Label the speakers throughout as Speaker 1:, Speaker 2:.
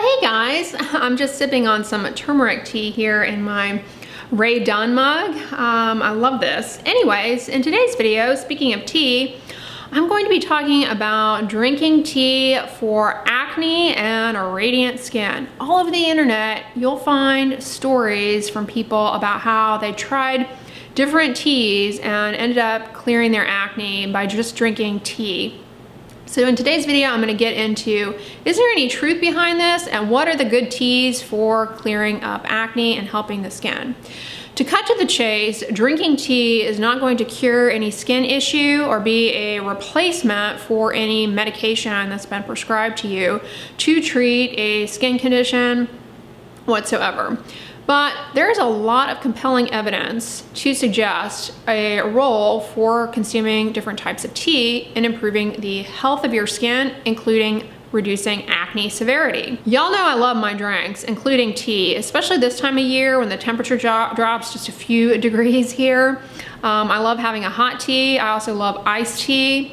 Speaker 1: hey guys, I'm just sipping on some turmeric tea here in my Ray Dunn mug. I love this. Anyways, in today's video, speaking of tea, I'm going to be talking about drinking tea for acne and a radiant skin. All over the internet, you'll find stories from people about how they tried different teas and ended up clearing their acne by just drinking tea. So in today's video, I'm going to get into, is there any truth behind this, and what are the good teas for clearing up acne and helping the skin? To cut to the chase, drinking tea is not going to cure any skin issue or be a replacement for any medication that's been prescribed to you to treat a skin condition whatsoever. But there's a lot of compelling evidence to suggest a role for consuming different types of tea in improving the health of your skin, including reducing acne severity. Y'all know I love my drinks, including tea, especially this time of year when the temperature drops just a few degrees here. I love having a hot tea. I also love iced tea.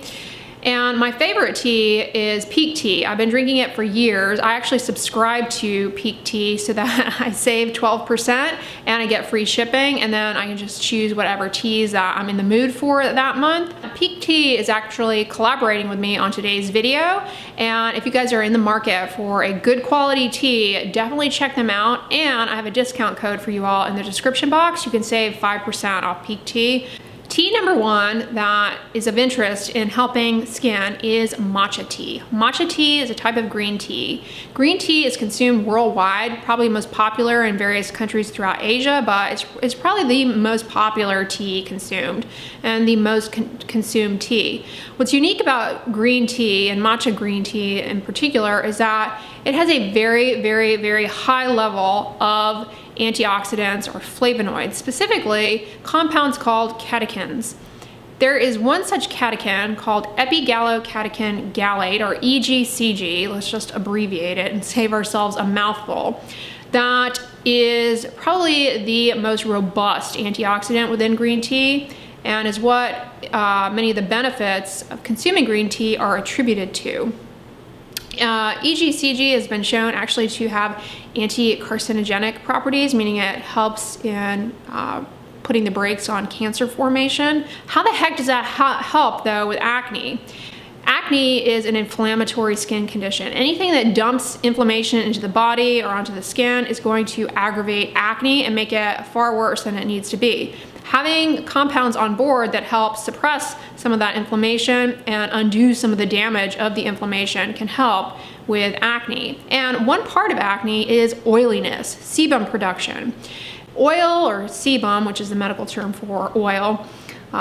Speaker 1: And my favorite tea is Pique Tea. I've been drinking it for years. I actually subscribe to Pique Tea so that I save 12% and I get free shipping, and then I can just choose whatever teas that I'm in the mood for that month. Pique Tea is actually collaborating with me on today's video, and if you guys are in the market for a good quality tea, definitely check them out. And I have a discount code for you all in the description box. You can save 5% off Pique Tea. Tea number one that is of interest in helping skin is matcha tea. Matcha tea is a type of green tea. Green tea is consumed worldwide, probably most popular in various countries throughout Asia, but it's probably the most popular tea consumed and the most consumed tea. What's unique about green tea, and matcha green tea in particular, is that it has a very, very, very high level of antioxidants or flavonoids, specifically compounds called catechins. There is one such catechin called epigallocatechin gallate, or EGCG, let's just abbreviate it and save ourselves a mouthful, that is probably the most robust antioxidant within green tea and is what many of the benefits of consuming green tea are attributed to. EGCG has been shown actually to have anti-carcinogenic properties, meaning it helps in putting the brakes on cancer formation. How the heck does that help though with acne? Acne is an inflammatory skin condition. Anything that dumps inflammation into the body or onto the skin is going to aggravate acne and make it far worse than it needs to be. Having compounds on board that help suppress some of that inflammation and undo some of the damage of the inflammation can help with acne. And one part of acne is oiliness, sebum production. Oil, or sebum, which is the medical term for oil,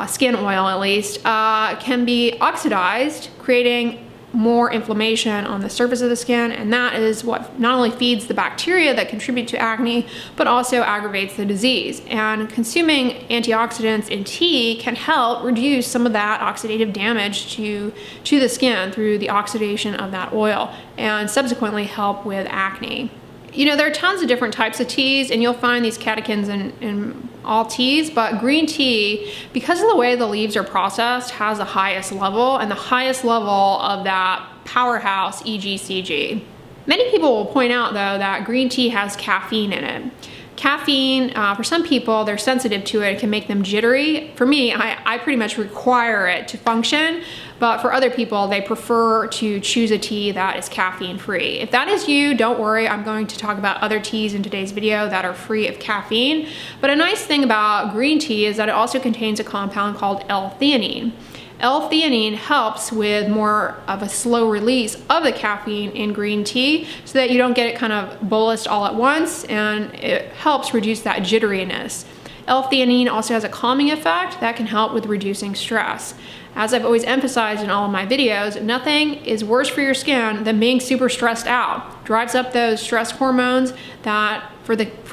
Speaker 1: skin oil at least, can be oxidized, creating more inflammation on the surface of the skin, and that is what not only feeds the bacteria that contribute to acne, but also aggravates the disease. And consuming antioxidants in tea can help reduce some of that oxidative damage to the skin through the oxidation of that oil, and subsequently help with acne. You know, there are tons of different types of teas, and you'll find these catechins in all teas, but green tea, because of the way the leaves are processed, has the highest level, and the highest level of that powerhouse EGCG. Many people will point out though that green tea has caffeine in it. Caffeine, for some people, they're sensitive to it. It can make them jittery. For me, I pretty much require it to function, but for other people, they prefer to choose a tea that is caffeine free. If that is you, don't worry. I'm going to talk about other teas in today's video that are free of caffeine. But a nice thing about green tea is that it also contains a compound called L-theanine. L-theanine helps with more of a slow release of the caffeine in green tea so that you don't get it kind of bolused all at once, and it helps reduce that jitteriness. L-theanine also has a calming effect that can help with reducing stress. As I've always emphasized in all of my videos, nothing is worse for your skin than being super stressed out. Drives up those stress hormones that,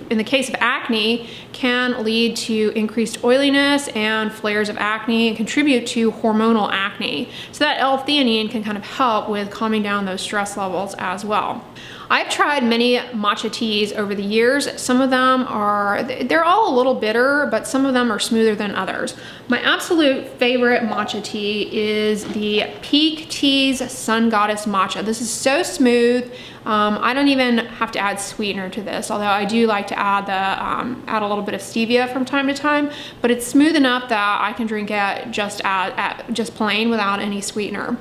Speaker 1: in the case of acne, can lead to increased oiliness and flares of acne and contribute to hormonal acne. So that L-theanine can kind of help with calming down those stress levels as well. I've tried many matcha teas over the years. Some of them they're all a little bitter, but some of them are smoother than others. My absolute favorite matcha tea is the Pique Tea's Sun Goddess Matcha. This is so smooth. I don't even have to add sweetener to this, although I do like to add add a little bit of stevia from time to time, but it's smooth enough that I can drink it just plain without any sweetener.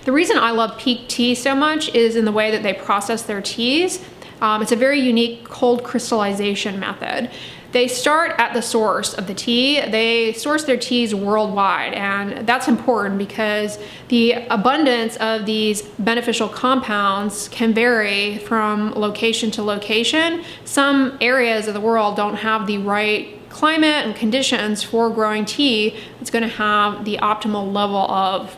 Speaker 1: The reason I love Pique Tea so much is in the way that they process their teas. It's a very unique cold crystallization method. They start at the source of the tea. They source their teas worldwide, and that's important because the abundance of these beneficial compounds can vary from location to location. Some areas of the world don't have the right climate and conditions for growing tea that's going to have the optimal level of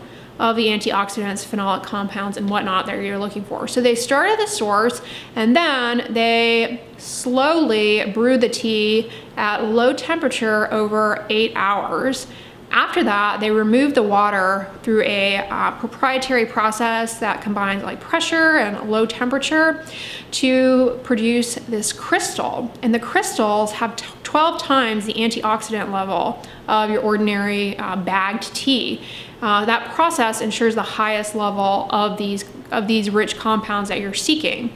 Speaker 1: the antioxidants, phenolic compounds, and whatnot that you're looking for. So they start at the source, and then they slowly brew the tea at low temperature over 8 hours. After that, they remove the water through a proprietary process that combines like pressure and low temperature to produce this crystal. And the crystals have 12 times the antioxidant level of your ordinary bagged tea. That process ensures the highest level of these rich compounds that you're seeking.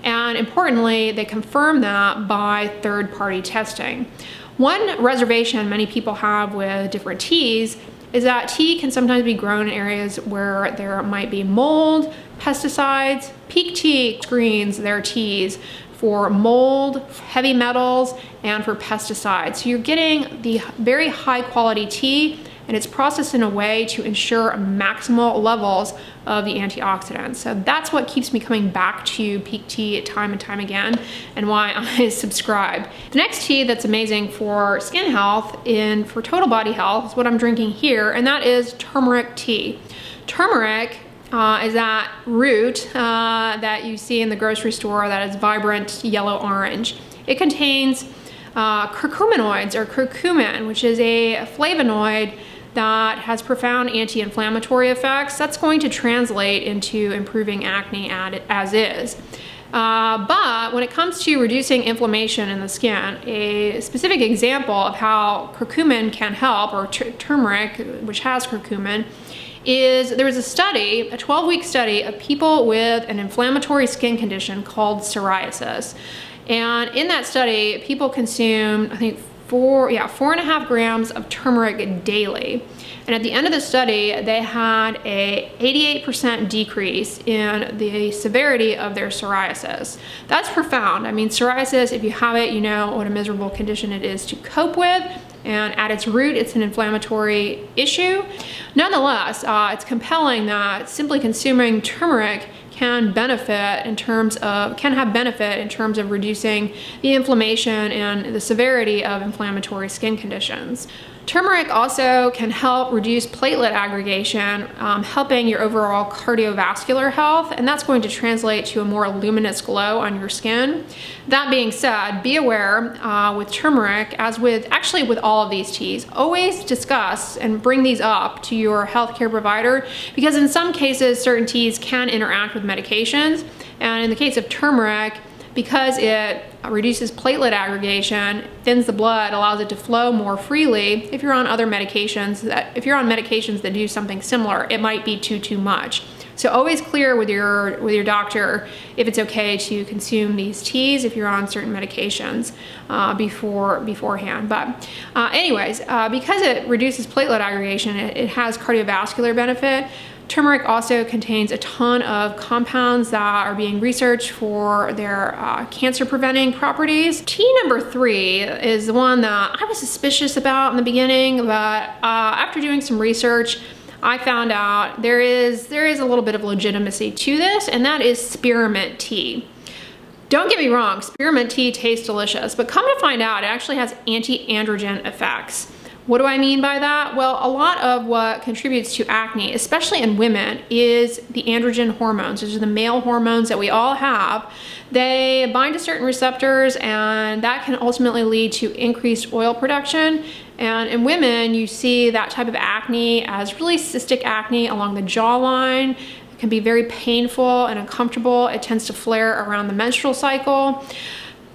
Speaker 1: And importantly, they confirm that by third-party testing. One reservation many people have with different teas is that tea can sometimes be grown in areas where there might be mold, pesticides. Pique Tea screens their teas for mold, heavy metals, and for pesticides. So you're getting the very high quality tea, and it's processed in a way to ensure maximal levels of the antioxidants. So that's what keeps me coming back to Pique Tea time and time again, and why I subscribe. The next tea that's amazing for skin health and for total body health is what I'm drinking here, and that is turmeric tea. Turmeric is that root that you see in the grocery store that is vibrant yellow-orange. It contains curcuminoids, or curcumin, which is a flavonoid that has profound anti-inflammatory effects. That's going to translate into improving acne as is. But when it comes to reducing inflammation in the skin, a specific example of how curcumin can help, or turmeric, which has curcumin, is there was a study, a 12-week study of people with an inflammatory skin condition called psoriasis. And in that study, people consumed, I think, 4.5 grams of turmeric daily. And at the end of the study, they had a 88% decrease in the severity of their psoriasis. That's profound. I mean, psoriasis, if you have it, you know what a miserable condition it is to cope with. And at its root, it's an inflammatory issue. Nonetheless, it's compelling that simply consuming turmeric can have benefit in terms of reducing the inflammation and the severity of inflammatory skin conditions. Turmeric also can help reduce platelet aggregation, helping your overall cardiovascular health, and that's going to translate to a more luminous glow on your skin. That being said, be aware with turmeric, as with all of these teas, always discuss and bring these up to your healthcare provider, because in some cases, certain teas can interact with medications, and in the case of turmeric, because it reduces platelet aggregation, thins the blood, allows it to flow more freely. If you're on other medications, if you're on medications that do something similar, it might be too much. So always clear with your doctor if it's okay to consume these teas if you're on certain medications beforehand. But anyways, because it reduces platelet aggregation, it has cardiovascular benefit. Turmeric also contains a ton of compounds that are being researched for their cancer-preventing properties. Tea number 3 is the one that I was suspicious about in the beginning, but after doing some research, I found out there is a little bit of legitimacy to this, and that is spearmint tea. Don't get me wrong, spearmint tea tastes delicious, but come to find out, it actually has anti-androgen effects. What do I mean by that? Well, a lot of what contributes to acne, especially in women, is the androgen hormones. Those are the male hormones that we all have. They bind to certain receptors, and that can ultimately lead to increased oil production. And in women, you see that type of acne as really cystic acne along the jawline. It can be very painful and uncomfortable. It tends to flare around the menstrual cycle.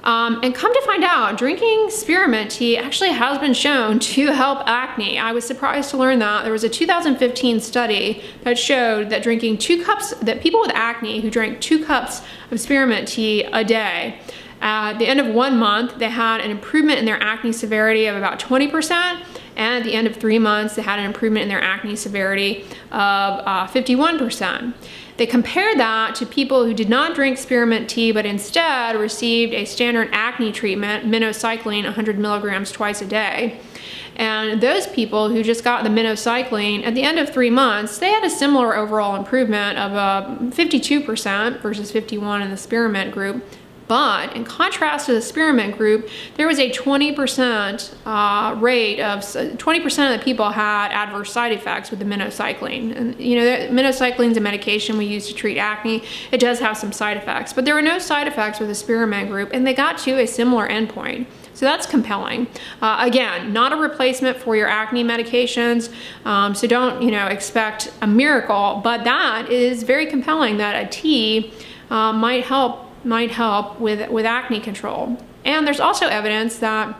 Speaker 1: And come to find out, drinking spearmint tea actually has been shown to help acne. I was surprised to learn that. There was a 2015 study that showed that drinking 2 cups, that people with acne who drank 2 cups of spearmint tea a day, at the end of 1 month, they had an improvement in their acne severity of about 20%. And at the end of 3 months, they had an improvement in their acne severity of 51%. They compared that to people who did not drink spearmint tea, but instead received a standard acne treatment, minocycline 100 milligrams twice a day. And those people who just got the minocycline, at the end of 3 months, they had a similar overall improvement of 52% versus 51% in the spearmint group. But in contrast to the spearmint group, there was a 20% rate of 20% of the people had adverse side effects with the minocycline. And you know, minocycline is a medication we use to treat acne. It does have some side effects, but there were no side effects with the spearmint group, and they got to a similar endpoint. So that's compelling. Again, not a replacement for your acne medications, so don't expect a miracle. But that is very compelling that a tea might help with acne control. And there's also evidence that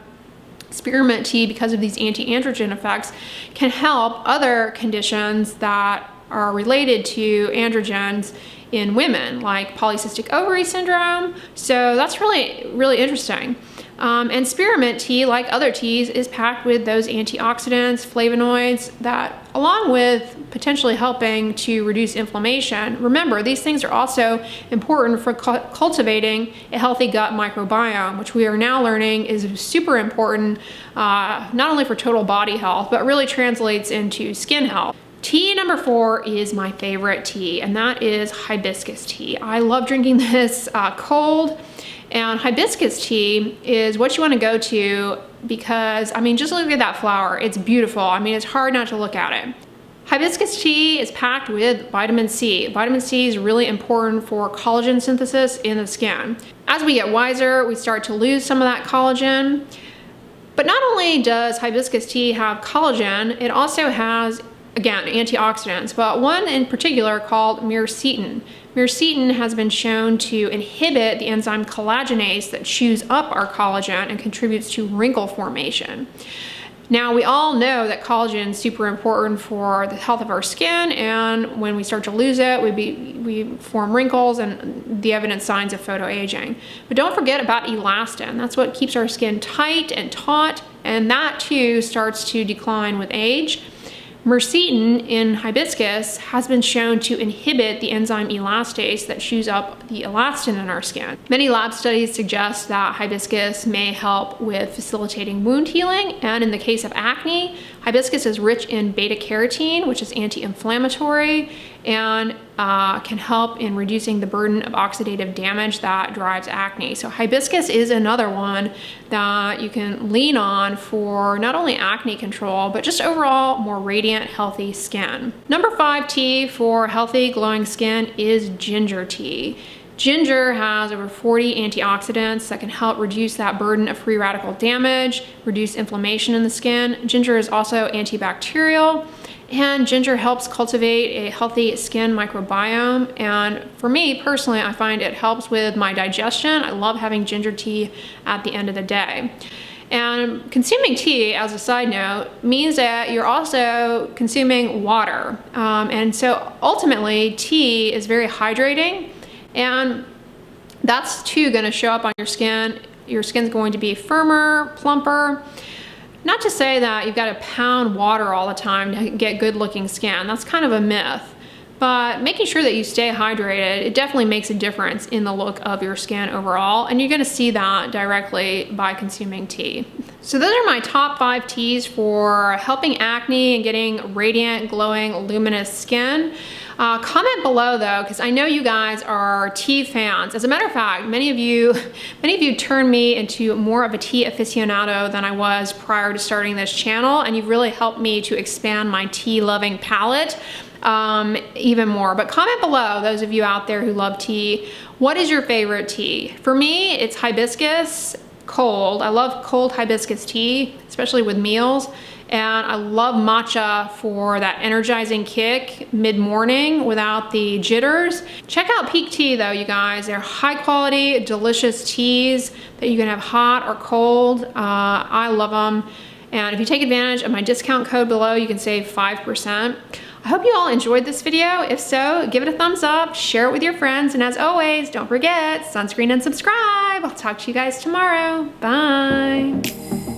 Speaker 1: spearmint tea, because of these anti-androgen effects, can help other conditions that are related to androgens in women, like polycystic ovary syndrome. So that's really, really interesting. And spearmint tea, like other teas, is packed with those antioxidants, flavonoids, that along with potentially helping to reduce inflammation. Remember, these things are also important for cultivating a healthy gut microbiome, which we are now learning is super important, not only for total body health, but really translates into skin health. Tea number 4 is my favorite tea, and that is hibiscus tea. I love drinking this cold. And hibiscus tea is what you want to go to because, I mean, just look at that flower. It's beautiful. I mean, it's hard not to look at it. Hibiscus tea is packed with vitamin C. Vitamin C is really important for collagen synthesis in the skin. As we get wiser, we start to lose some of that collagen. But not only does hibiscus tea have collagen, it also has, again, antioxidants, but one in particular called myrcetin. Myrcetin has been shown to inhibit the enzyme collagenase that chews up our collagen and contributes to wrinkle formation. Now, we all know that collagen is super important for the health of our skin, and when we start to lose it, we form wrinkles and the evident signs of photoaging. But don't forget about elastin. That's what keeps our skin tight and taut, and that too starts to decline with age. Myrcetin in hibiscus has been shown to inhibit the enzyme elastase that chews up the elastin in our skin. Many lab studies suggest that hibiscus may help with facilitating wound healing, and in the case of acne, hibiscus is rich in beta-carotene, which is anti-inflammatory, and can help in reducing the burden of oxidative damage that drives acne. So hibiscus is another one that you can lean on for not only acne control, but just overall more radiant, healthy skin. Number 5 tea for healthy, glowing skin is ginger tea. Ginger has over 40 antioxidants that can help reduce that burden of free radical damage, reduce inflammation in the skin. Ginger is also antibacterial, and ginger helps cultivate a healthy skin microbiome. And for me personally, I find it helps with my digestion. I love having ginger tea at the end of the day. And consuming tea, as a side note, means that you're also consuming water. And so ultimately, tea is very hydrating, and that's too going to show up on your skin. Your skin's going to be firmer, plumper. Not to say that you've got to pound water all the time to get good looking skin. That's kind of a myth. But making sure that you stay hydrated, it definitely makes a difference in the look of your skin overall, and you're gonna see that directly by consuming tea. So those are my top 5 teas for helping acne and getting radiant, glowing, luminous skin. Comment below though, because I know you guys are tea fans. As a matter of fact, many of you turned me into more of a tea aficionado than I was prior to starting this channel, and you've really helped me to expand my tea loving palette even more. But comment below, those of you out there who love tea, what is your favorite tea? For me, it's hibiscus cold. I love cold hibiscus tea, especially with meals. And I love matcha for that energizing kick mid-morning without the jitters. Check out Pique Tea though, you guys. They're high quality, delicious teas that you can have hot or cold. I love them. And if you take advantage of my discount code below, you can save 5%. I hope you all enjoyed this video. If so, give it a thumbs up, share it with your friends, and as always, don't forget, sunscreen and subscribe. I'll talk to you guys tomorrow. Bye.